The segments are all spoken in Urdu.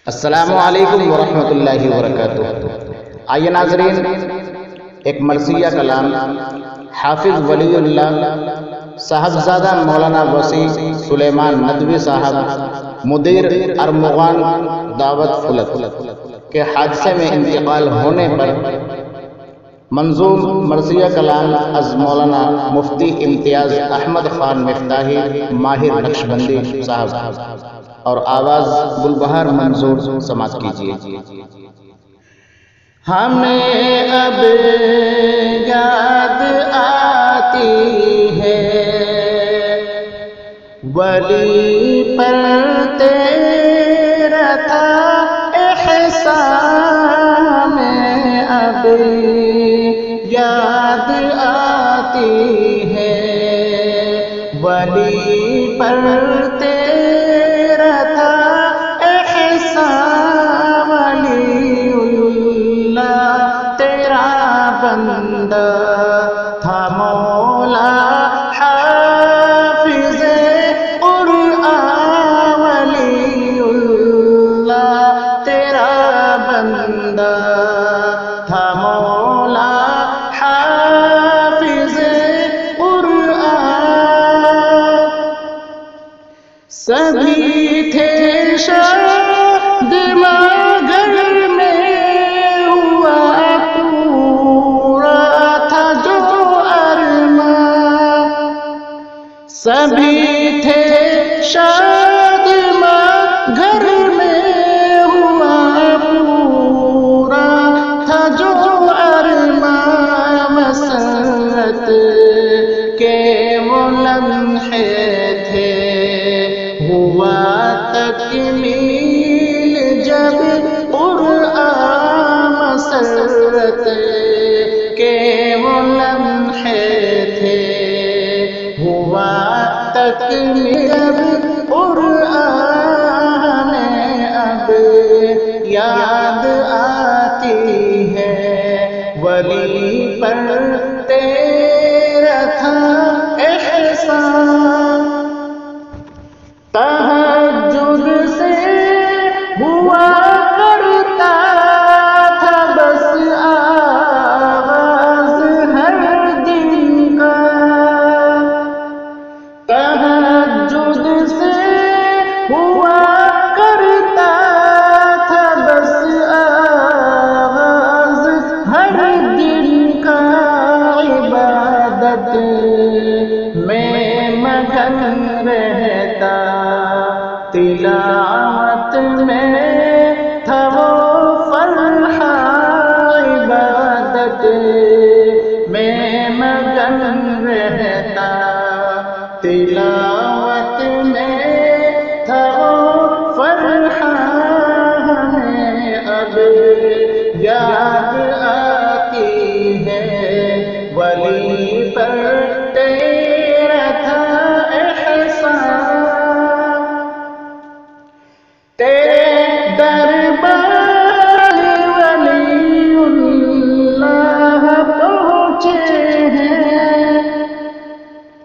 السلام علیکم ورحمۃ اللہ وبرکاتہ۔ آئیے ناظرین، ایک مرثیہ کلام حافظ ولی اللہ صاحبزادہ مولانا وسیع سلیمان ندوی صاحب مدیر ارمغان دعوت فلک کے حادثے میں انتقال ہونے پر منظوم مرثیہ کلام از مولانا مفتی امتیاز احمد خان مفتاحی ماہر نقشبندی صاحب اور آواز گلبہار منظور سماعت کیجیے۔ ہمیں اب یاد آتی ہے ولی پر تیرا تھا احسان، میں اب یاد آتی ہے ولی پر تیرا تھا احسان، ولی اللہ تیرا بندہ تھا مولا حافظ قرآن، ولی اللہ تیرا بندہ تھا مولا حافظ قرآن۔ سبھی تھے شاد مگر میں ہوا پورا تھا جو ارمان، سبھی تھے شاد مگر میں ہوا پورا تھا جو ارمان، مسرت کے وہ لمحے تھے ہوا تکمیل جب قرآن، مسرت کے وہ لمحے تھے ہوا تکمیل جب قرآن، اب یاد آتی ہے ولی پر تیرا تھا احسان۔ تہجد سے ہوا کرتا تھا بس آغاز ہر دن کا، تہجد سے ہوا کرتا تھا بس آغاز ہر دن کا، عبادت میں مگن رہتا تلاوت میں تھا وہ فرحہ، عبادت میں مگن رہتا تلاوت میں تھا وہ فرحہ، ہمیں اب یاد آتی ہے ولی پر تیرا تھا احسان۔ تیرے دربار ولی اللہ پہنچے ہیں،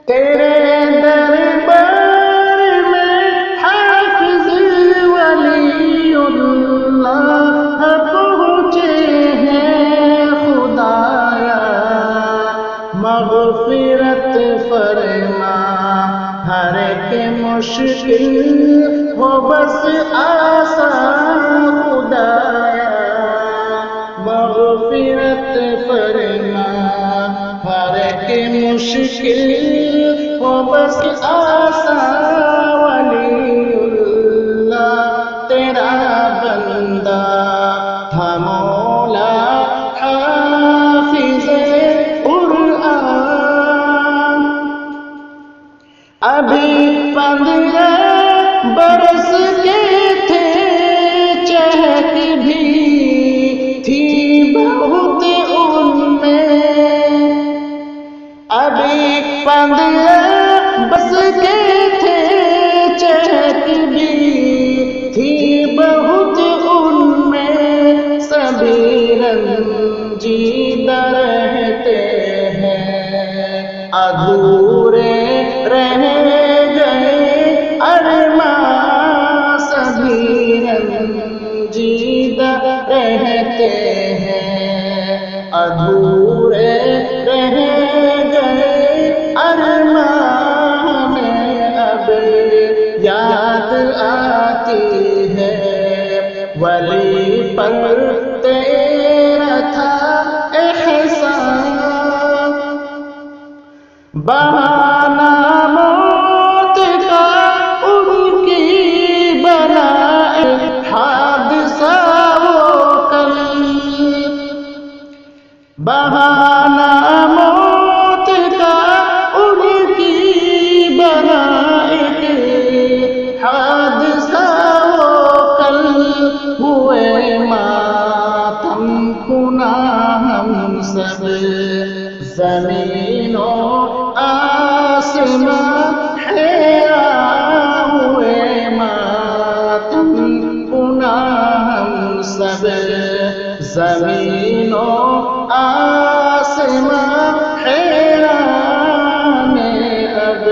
تیرے دربار میں حافظ ولی اللہ پہنچے ہیں، خدایا مغفرت فرما ہر ایک مشکل ہو بس آسان، خدایا مغفرت فرما ہر ایک مشکل ہو بس آسان، ولی اللہ تیرا بندہ تھا مولا حافظ قرآن۔ ابھی 15 برس کے تھے، چہک بھی تھی بہت ان میں، ابھی 15 برس کے تھے، چہک بھی تھی بہت ان میں، سبھی رنجیدہ رہتے ہیں، ادھورے رہ گئے ارمان، سبھی رنجیدہ رہتے ہیں، ادھورے رہ گئے ارمان میں اب یاد آتی ہے، ولی پر تیرا تھا احسان، بہانہ موت کا ان کی بنا حادثہ وہ کل، بہانہ موت کا ان کی بنا حادثہ وہ کل، ہوئے ماتم کنا ہم سب، زمین و آسمان حیران ہوئے ماتم کنا ہم سب، زمین و آسمان حیران میں اب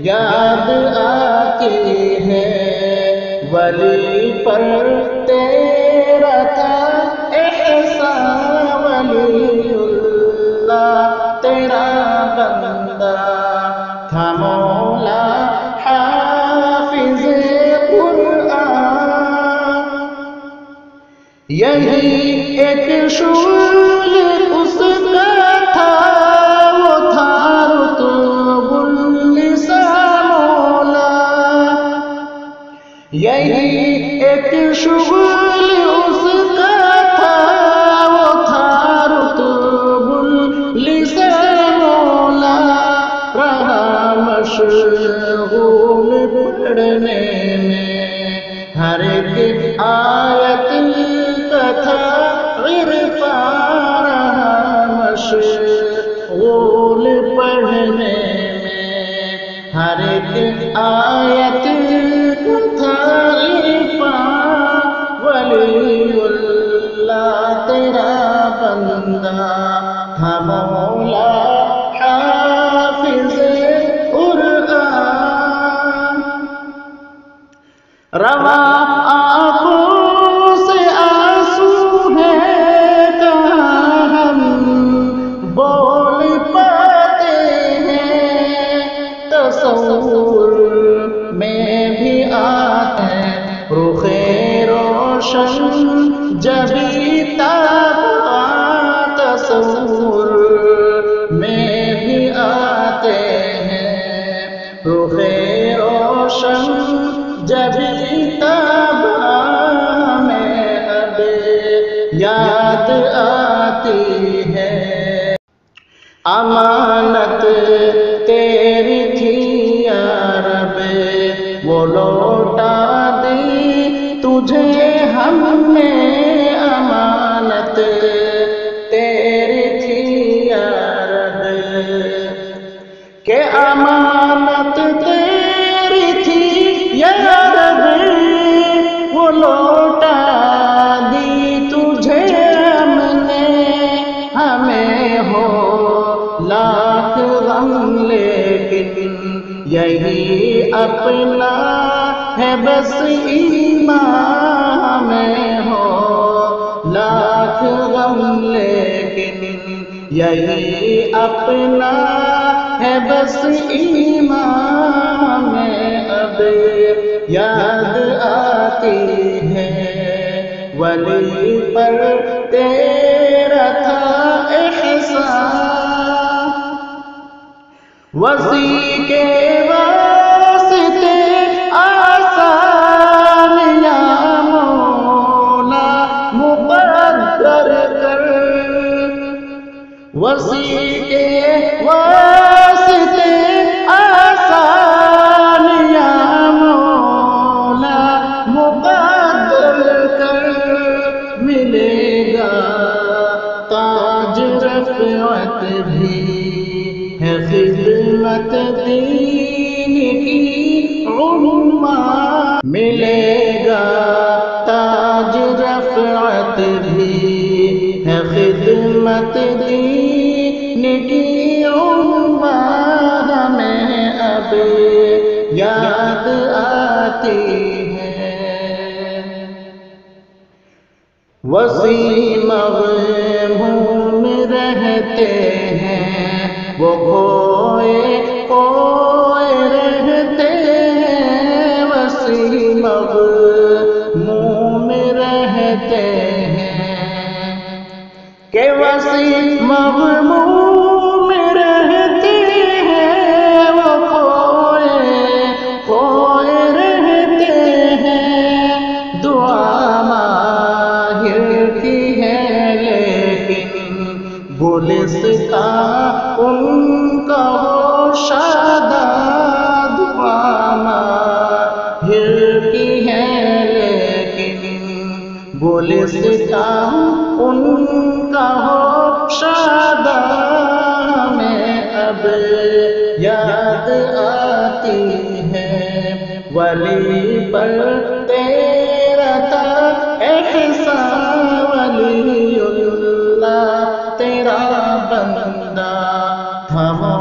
یاد آتی ہے، ولی پر تیرا تھا احسان، ولی اللہ تیرا بندہ تھا مولا حافظ قرآن، یہی ایک شغل اس کا تھا، وہ تھا رتب اللسان مولا، یہی ایک شغل اس کا تھا، وہ تھا رتب اللسان مولا، رہا مشغول پڑھنے میں ہر ایک آیت کا تھا عرفان، رہا مشغول پڑھنے میں ہر ایک آیت کا تھا عرفان، ولی اللہ تیرا بندہ تھا مولا حافظ قرآن، رواں آنکھوں سے آنسو ہے کہاں ہم بول پاتے ہیں، تصور میں بھی آتے ہیں رخ روشن جبھی تاب، تصور میں بھی آتے ہیں رخ روشن جبھی تاب، ہمیں اب یاد آتی ہے، امانت تیری تھی یا رب وہ لوٹا دی تجھے ہم نے، امانت تیری تھی یا رب کہ امانت تیری تھی یا رب وہ لوٹا دی تجھے ہم نے، ہمیں ہو لاکھ غم لیکن یہی اپنا ہے بس ایمان، ہمیں ہو لاکھ غم لیکن یہی اپنا ہے بس ایمان، میں اب یاد آتی ہے، ولی پر تیرا تھا احسان، وسیع کے واسطے آسان یا مولا مقدر کر، وسیع کے واسطے آسان یا مولا مقدر کر، ملے گا تاج رفعت بھی ہے خدمت دین کی عنوان، ملے گا تاج رفعت بھی ہے خدمت دین کی عنوان، ہمیں اب یاد آتی ہے، وسیع مغموم رہتے ہیں وہ کھوئے کھوئے رہتے ہیں، وسیع مغموم رہتے ہیں کہ وسیع مغموم رہتے ہیں، وہ کھوئے کھوئے رہتے ہیں۔ دعا ماہر کی ہے لیکن گلستاں ان کا ہو شاداب، دعا ماہر کی ہے لیکن گلستاں ان کا ہو شاداب۔ ہمیں اب یاد آتی ہے ولی پر تیرا تھا احسان، ولی اللہ تیرا بندہ تھا۔